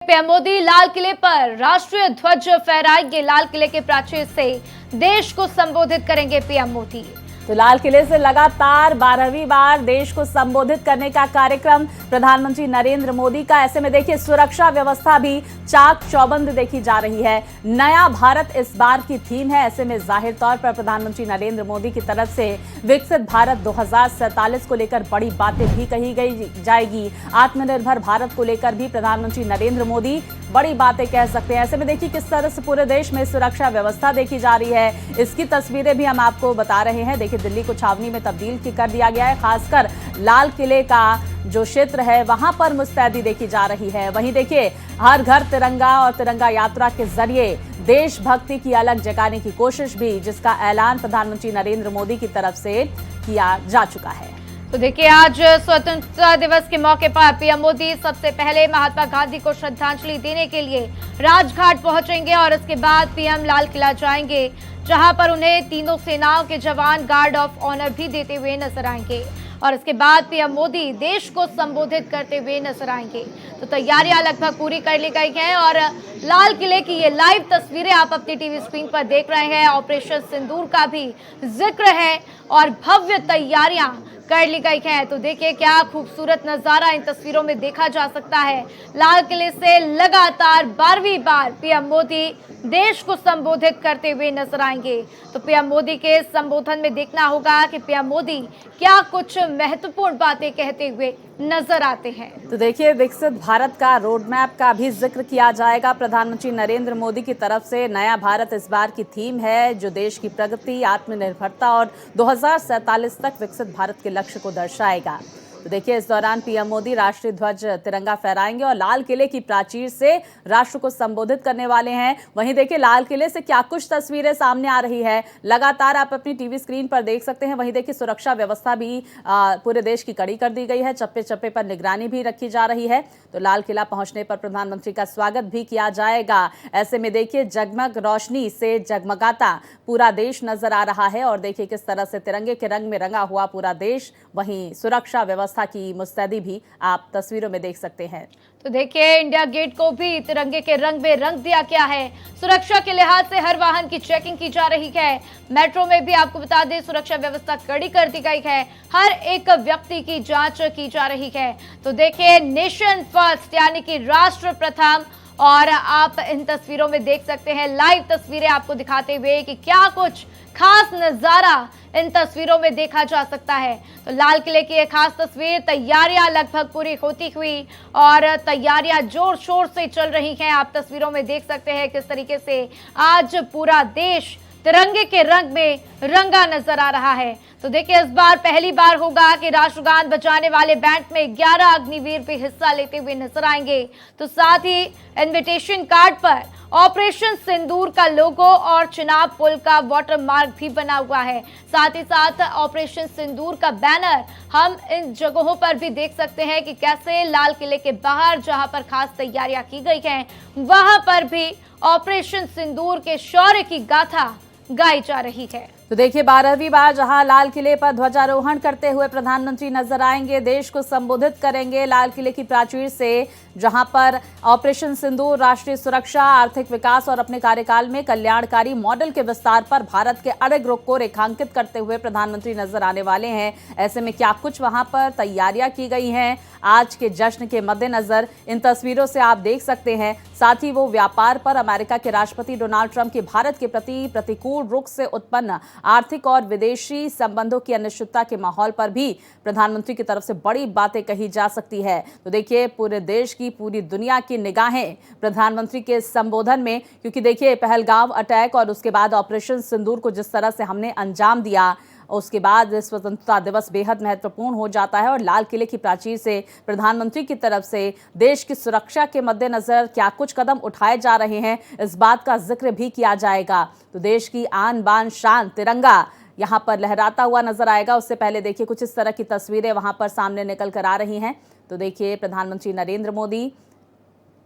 PM Modi लाल किले पर राष्ट्रीय ध्वज फहराएंगे। लाल किले के प्राचीर से देश को संबोधित करेंगे पीएम मोदी। तो लाल किले से लगातार 12वीं बार देश को संबोधित करने का कार्यक्रम प्रधानमंत्री नरेंद्र मोदी का। ऐसे में देखिए सुरक्षा व्यवस्था भी चाक चौबंद देखी जा रही है। नया भारत इस बार की थीम है। ऐसे में जाहिर तौर पर प्रधानमंत्री नरेंद्र मोदी की तरफ से विकसित भारत 2047 को लेकर बड़ी बातें भी कही गई जाएगी। आत्मनिर्भर भारत को लेकर भी प्रधानमंत्री नरेंद्र मोदी बड़ी बातें कह सकते हैं। ऐसे में देखिए किस तरह से पूरे देश में सुरक्षा व्यवस्था देखी जा रही है, इसकी तस्वीरें भी हम आपको बता रहे हैं। देखिए दिल्ली को छावनी में तब्दील कर दिया गया है। खासकर लाल किले का जो क्षेत्र है वहां पर मुस्तैदी देखी जा रही है। वहीं देखिए हर घर तिरंगा और तिरंगा यात्रा के जरिए देशभक्ति की अलग जगाने की कोशिश भी, जिसका ऐलान प्रधानमंत्री नरेंद्र मोदी की तरफ से किया जा चुका है। तो देखिए आज स्वतंत्रता दिवस के मौके पर पीएम मोदी सबसे पहले महात्मा गांधी को श्रद्धांजलि देने के लिए राजघाट पहुंचेंगे और इसके बाद पीएम लाल किला जाएंगे, जहां पर उन्हें तीनों सेनाओं के जवान गार्ड ऑफ ऑनर भी देते हुए नजर आएंगे और इसके बाद पीएम मोदी देश को संबोधित करते हुए नजर आएंगे। तो तैयारियां लगभग पूरी कर ली गई हैं और लाल किले की ये लाइव तस्वीरें आप अपनी टीवी स्क्रीन पर देख रहे हैं। ऑपरेशन सिंदूर का भी जिक्र है और भव्य तैयारियां कर ली गई है। तो देखिए क्या खूबसूरत नजारा इन तस्वीरों में देखा जा सकता है। लाल किले से लगातार 12वीं बार पीएम मोदी देश को संबोधित करते हुए नजर आएंगे। तो पीएम मोदी के संबोधन में देखना होगा कि पीएम मोदी क्या कुछ महत्वपूर्ण बातें कहते हुए नजर आते हैं। तो देखिए विकसित भारत का रोड मैप का भी जिक्र किया जाएगा प्रधानमंत्री नरेंद्र मोदी की तरफ से। नया भारत इस बार की थीम है, जो देश की प्रगति, आत्मनिर्भरता और 2047 तक विकसित भारत के लक्ष्य को दर्शाएगा। तो देखिए इस दौरान पीएम मोदी राष्ट्रीय ध्वज तिरंगा फहराएंगे और लाल किले की प्राचीर से राष्ट्र को संबोधित करने वाले हैं। वहीं देखिए लाल किले से क्या कुछ तस्वीरें सामने आ रही है, लगातार आप अपनी टीवी स्क्रीन पर देख सकते हैं। वहीं देखिए सुरक्षा व्यवस्था भी पूरे देश की कड़ी कर दी गई है। चप्पे चप्पे पर निगरानी भी रखी जा रही है। तो लाल किला पहुंचने पर प्रधानमंत्री का स्वागत भी किया जाएगा। ऐसे में देखिए जगमग रोशनी से जगमगाता पूरा देश नजर आ रहा है और देखिए किस तरह से तिरंगे के रंग में रंगा हुआ पूरा देश। वहीं सुरक्षा व्यवस्था की मुस्तैदी भी आप तस्वीरों में देख सकते हैं। तो देखिए इंडिया गेट को भी तिरंगे के रंग में रंग दिया गया है। सुरक्षा के लिहाज से हर वाहन की चेकिंग की जा रही है। मेट्रो में भी आपको बता दें सुरक्षा व्यवस्था कड़ी कर दी गई है। हर एक व्यक्ति की जांच की जा रही है। तो देखिए नेशन फर्स्ट यानी कि राष्ट्र प्रथम, और आप इन तस्वीरों में देख सकते हैं लाइव तस्वीरें आपको दिखाते हुए कि क्या कुछ खास नजारा इन तस्वीरों में देखा जा सकता है। तो लाल किले की एक खास तस्वीर, तैयारियां लगभग पूरी होती हुई और तैयारियां जोर शोर से चल रही हैं। आप तस्वीरों में देख सकते हैं किस तरीके से आज पूरा देश तिरंगे के रंग में रंगा नजर आ रहा है। तो देखिए इस बार पहली बार होगा कि राष्ट्रगान बजाने वाले बैंड में 11 अग्निवीर भी हिस्सा लेते हुए नजर आएंगे। तो साथ ही इनविटेशन कार्ड पर ऑपरेशन सिंदूर का लोगो और चिनाब पुल का वाटरमार्क भी बना हुआ है। साथ ही साथ ऑपरेशन सिंदूर का बैनर हम इन जगहों पर भी देख सकते हैं कि कैसे लाल किले के बाहर जहां पर खास तैयारियां की गई हैं, वहां पर भी ऑपरेशन सिंदूर के शौर्य की गाथा गाई जा रही है। तो देखिए 12वीं बार जहां लाल किले पर ध्वजारोहण करते हुए प्रधानमंत्री नजर आएंगे, देश को संबोधित करेंगे लाल किले की प्राचीर से, जहां पर ऑपरेशन सिंदूर, राष्ट्रीय सुरक्षा, आर्थिक विकास और अपने कार्यकाल में कल्याणकारी मॉडल के विस्तार पर भारत के अड़ग रुख को रेखांकित करते हुए प्रधानमंत्री नजर आने वाले हैं। ऐसे में क्या कुछ वहां पर तैयारियां की गई हैं आज के जश्न के मद्देनजर, इन तस्वीरों से आप देख सकते हैं। साथ ही वो व्यापार पर अमेरिका के राष्ट्रपति डोनाल्ड ट्रंप के भारत के प्रति प्रतिकूल रुख से उत्पन्न आर्थिक और विदेशी संबंधों की अनिश्चितता के माहौल पर भी प्रधानमंत्री की तरफ से बड़ी बातें कही जा सकती है। तो देखिए पूरे देश की, पूरी दुनिया की निगाहें प्रधानमंत्री के संबोधन में, क्योंकि देखिए पहलगाम अटैक और उसके बाद ऑपरेशन सिंदूर को जिस तरह से हमने अंजाम दिया, उसके बाद स्वतंत्रता दिवस बेहद महत्वपूर्ण हो जाता है। और लाल किले की प्राचीर से प्रधानमंत्री की तरफ से देश की सुरक्षा के मद्देनजर क्या कुछ कदम उठाए जा रहे हैं, इस बात का जिक्र भी किया जाएगा। तो देश की आन बान शान तिरंगा यहाँ पर लहराता हुआ नजर आएगा। उससे पहले देखिए कुछ इस तरह की तस्वीरें वहां पर सामने निकल कर आ रही हैं। तो देखिए प्रधानमंत्री नरेंद्र मोदी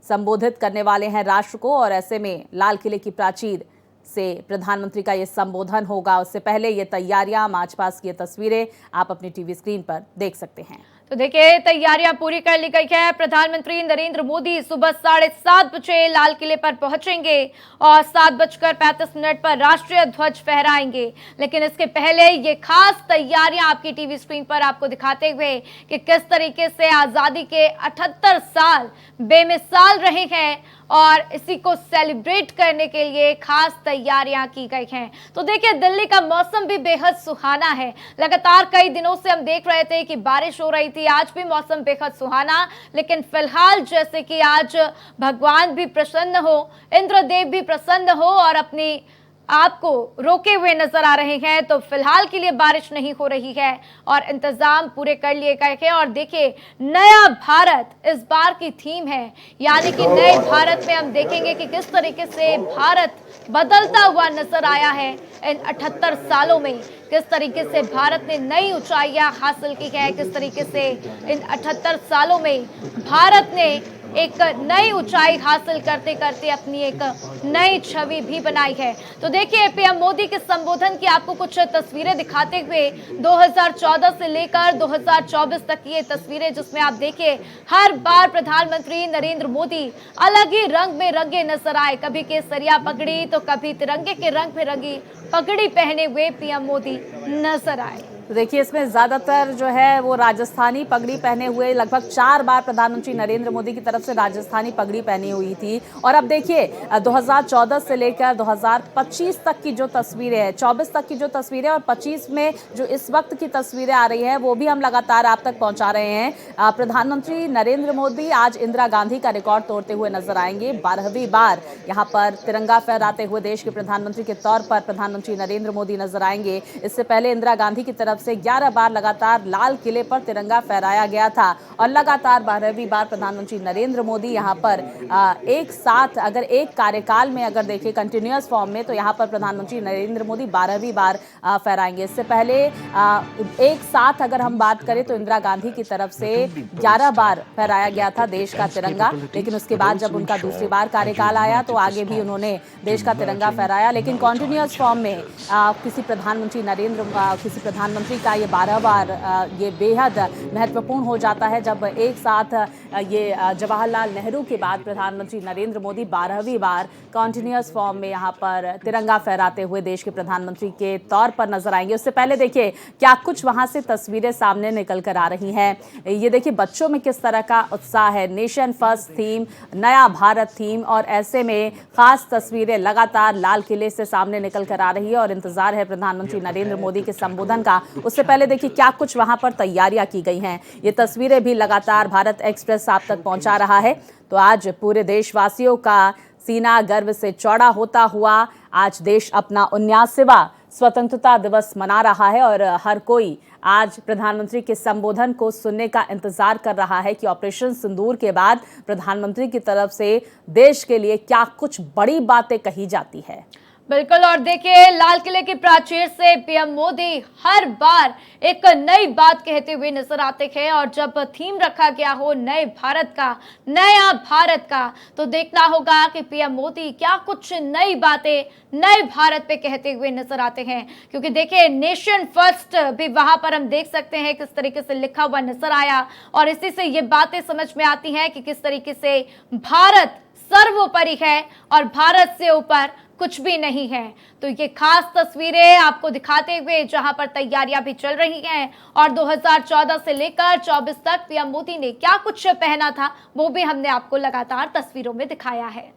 संबोधित करने वाले हैं राष्ट्र को और ऐसे में लाल किले की प्राचीर से प्रधानमंत्री का ये संबोधन होगा। उससे पहले ये तैयारियां, मार्च पास्ट की ये तस्वीरें आप अपनी टीवी स्क्रीन पर देख सकते हैं। तो देखिए तैयारियां पूरी कर ली गई है। प्रधानमंत्री नरेंद्र मोदी सुबह 7:30 बजे लाल किले पर पहुंचेंगे और 7:35 पर राष्ट्रीय ध्वज फहराएंगे। लेकिन इसके पहले ये खास तैयारियां आपकी टीवी स्क्रीन पर आपको दिखाते हुए कि किस तरीके से आजादी के 78 साल बेमिसाल रहे हैं और इसी को सेलिब्रेट करने के लिए खास तैयारियां की गई हैं। तो देखिए दिल्ली का मौसम भी बेहद सुहाना है। लगातार कई दिनों से हम देख रहे थे कि बारिश हो रही थी, आज भी मौसम बेहद सुहाना, लेकिन फिलहाल जैसे कि आज भगवान भी प्रसन्न हो, इंद्रदेव भी प्रसन्न हो और अपनी आपको रोके हुए नजर आ रहे हैं, तो फिलहाल के लिए बारिश नहीं हो रही है और इंतजाम पूरे कर लिए गए हैं। और देखिए नया भारत इस बार की थीम है, यानी कि नए भारत में हम देखेंगे कि किस तरीके से भारत बदलता हुआ नजर आया है इन 78 सालों में, किस तरीके से भारत ने नई ऊंचाइयां हासिल की है, किस तरीके से इन 78 सालों में भारत ने एक नई ऊंचाई हासिल करते करते अपनी एक नई छवि भी बनाई है। तो देखिए पीएम मोदी के संबोधन की आपको कुछ तस्वीरें दिखाते हुए 2014 से लेकर 2024 तक की ये तस्वीरें, जिसमें आप देखिए हर बार प्रधानमंत्री नरेंद्र मोदी अलग ही रंग में रंगे नजर आए, कभी केसरिया पगड़ी तो कभी तिरंगे के रंग में रंगी पगड़ी पहने हुए पीएम मोदी नजर आए। तो देखिए इसमें ज़्यादातर जो है वो राजस्थानी पगड़ी पहने हुए, लगभग 4 बार प्रधानमंत्री नरेंद्र मोदी की तरफ से राजस्थानी पगड़ी पहनी हुई थी। और अब देखिए 2014 से लेकर 2025 तक की जो तस्वीरें हैं, 24 तक की जो तस्वीरें और 25 में जो इस वक्त की तस्वीरें आ रही हैं, वो भी हम लगातार आप तक पहुंचा रहे हैं। प्रधानमंत्री नरेंद्र मोदी आज इंदिरा गांधी का रिकॉर्ड तोड़ते हुए नजर आएंगे। 12वीं बार यहाँ पर तिरंगा फहराते हुए देश के प्रधानमंत्री के तौर पर प्रधानमंत्री नरेंद्र मोदी नजर आएंगे। इससे पहले इंदिरा गांधी की तरफ से 11 बार लगातार लाल किले पर तिरंगा फहराया गया था और लगातार 12वीं बार प्रधानमंत्री नरेंद्र मोदी यहां पर एक साथ, अगर एक कार्यकाल में अगर देखें कंटिन्यूअस फॉर्म में, तो यहां पर प्रधानमंत्री नरेंद्र मोदी 12वीं बार फहराएंगे। इससे पहले एक साथ अगर हम बात करें तो इंदिरा गांधी की तरफ से 11 बार फहराया गया था देश का तिरंगा, लेकिन उसके बाद जब उनका दूसरी बार कार्यकाल आया तो आगे भी उन्होंने देश का तिरंगा फहराया, लेकिन कॉन्टिन्यूअस फॉर्म में किसी प्रधानमंत्री का ये 12 बार ये बेहद महत्वपूर्ण हो जाता है, जब एक साथ ये जवाहरलाल नेहरू के बाद प्रधानमंत्री नरेंद्र मोदी 12वीं बार कॉन्टिन्यूअस फॉर्म में यहाँ पर तिरंगा फहराते हुए देश के प्रधानमंत्री के तौर पर नजर आएंगे। उससे पहले देखिए क्या कुछ वहां से तस्वीरें सामने निकल कर आ रही हैं। ये देखिए बच्चों में किस तरह का उत्साह है, नेशन फर्स्ट थीम, नया भारत थीम, और ऐसे में खास तस्वीरें लगातार लाल किले से सामने निकल कर आ रही है और इंतजार है प्रधानमंत्री नरेंद्र मोदी के संबोधन का। उससे पहले देखिए क्या कुछ वहां पर तैयारियां की गई हैं। ये तस्वीरें भी लगातार भारत एक्सप्रेस आप तक पहुंचा रहा है। तो आज पूरे देशवासियों का सीना गर्व से चौड़ा होता हुआ आज देश अपना 79वां स्वतंत्रता दिवस मना रहा है और हर कोई आज प्रधानमंत्री के संबोधन को सुनने का इंतजार कर रहा है कि ऑपरेशन सिंदूर के बाद प्रधानमंत्री की तरफ से देश के लिए क्या कुछ बड़ी बातें कही जाती है। बिल्कुल, और देखिए लाल किले की प्राचीर से पीएम मोदी हर बार एक नई बात कहते हुए नजर आते हैं और जब थीम रखा गया हो नए भारत का, नया भारत का, तो देखना होगा कि पीएम मोदी क्या कुछ नई बातें नए भारत पे कहते हुए नजर आते हैं। क्योंकि देखिए नेशन फर्स्ट भी वहां पर हम देख सकते हैं किस तरीके से लिखा हुआ नजर आया और इसी से ये बातें समझ में आती हैं कि किस तरीके से भारत सर्वोपरि है और भारत से ऊपर कुछ भी नहीं है। तो ये खास तस्वीरें आपको दिखाते हुए जहां पर तैयारियां भी चल रही हैं और 2014 से लेकर 24 तक पीएम मोदी ने क्या कुछ पहना था वो भी हमने आपको लगातार तस्वीरों में दिखाया है।